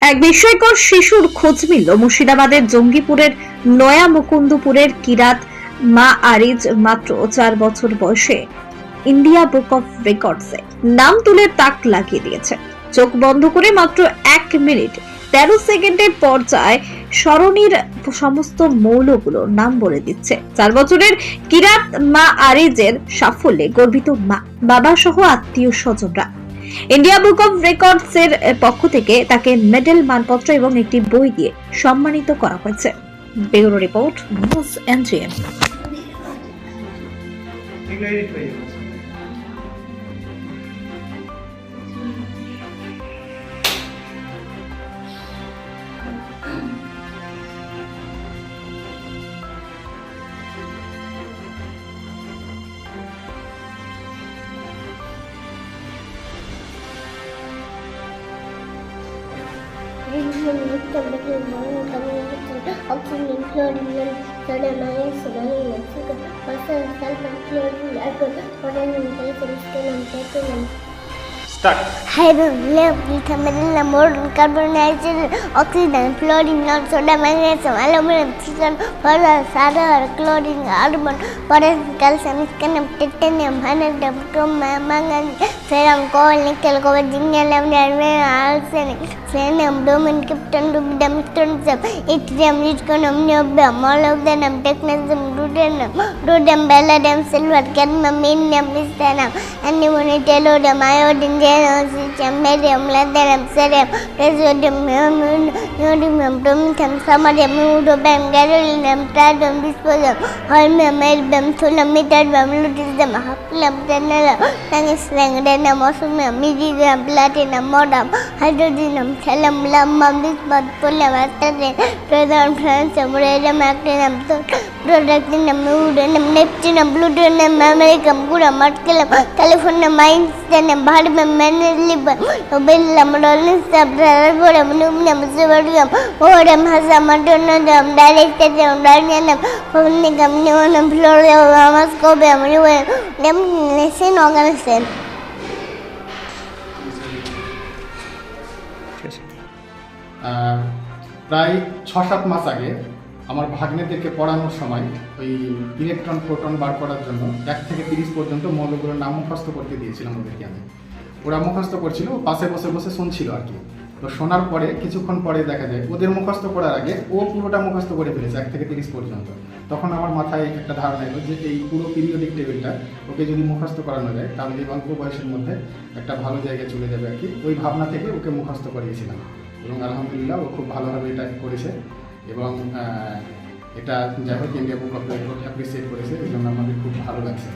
এক বিস্ময়কর শিশুর খোঁজ মিলল মুর্শিদাবাদের জঙ্গিপুরের নয়া মুকুন্দপুরের কিরাত মা আরিজ মাত্র 4 বছর বয়সে ইন্ডিয়া বুক অফ রেকর্ডসে নাম তুলে তাক লাগিয়ে দিয়েছে। চোখ বন্ধ করে মাত্র 1 মিনিট 13 সেকেন্ডের পর্যায়ে সরণির সমস্ত মৌলগুলোর নাম বলে দিচ্ছে। 4 বছরের কিরাত মা আরিজের সাফল্যে গর্বিত মা, বাবা সহ আত্মীয় স্বজনরা। ইন্ডিয়া বুক অফ রেকর্ডস এর পক্ষ থেকে তাকে মেডেল, মানপত্র এবং একটি বই দিয়ে সম্মানিত করা হয়েছে। Bureau report, news NGM. Hydrogen, ammonia, carbon dioxide, oxygen, fluorine, sodium, magnesium, aluminum, silicon, phosphorus, sulfur, chlorine, argon, potassium, calcium, scandium, titanium, vanadium, chromium, manganese, ferrum, coal, nickel, copper, zinc, aluminum, arsenic, selenium, bromine, krypton, rubidium, strontium, yttrium, zirconium, niobium, molybdenum, technetium, ruthenium, palladium, silver, cadmium, indium, titanium, antimony, tellurium, iodine, germanium, barium, lithium, cerium, rhodium, neodymium, promethium, samarium, europium, gadolinium, tritium, dysprosium, holmium, erbium, thulium, ytterbium, lutetium, hafnium, tellurium, tungsten, rhenium, osmium, iridium, platinum, rhodium, hydrogenium, cerium, lambum, bismuth, polonium, astatine, proton, francium, radium, actinium, protactinium, uranium, neptunium, plutonium, americum, curium, mercurium, californium, einsteinium, barium, magnesium, nobelium, rollium, radioium, aluminum, zirconium, rhodium, hassam, antimonium, dilithium, rhodium, polonium, neodymium, fluorine, scopium, uranium, lead, organization. প্রায় 6-7 মাস আগে আমার ভাগ্নেদেরকে পড়ানোর সময় ওই electron proton বার করার জন্য 1 থেকে 30 পর্যন্ত মৌলগুলোর নাম মুখস্থ করতে দিয়েছিলাম ওদেরকে আমি। ওরা মুখস্থ করছিল, পাশে বসে বসে শুনছিল আর কি। তো শোনার পরে কিছুক্ষণ পরে দেখা যায় ওদের মুখস্থ করার আগে ও পুরোটা মুখস্থ করে ফেলেছে 1 থেকে 30 পর্যন্ত। তখন আমার মাথায় একটা ধারণা এলো যে এই পুরো পিরিয়ডিক টেবিলটা ওকে যদি মুখস্থ করানো যায় তাহলে এই অল্প বয়সের মধ্যে একটা ভালো জায়গায় চলে যাবে আর কি। ওই ভাবনা থেকে ওকে মুখস্থ করিয়েছিলাম এবং আলহামদুলিল্লাহ ও খুব ভালোভাবে এটা করেছে এবং এটা যাই হোক India book of record appreciate করেছে, এই জন্য আমাদের খুব ভালো লাগছে।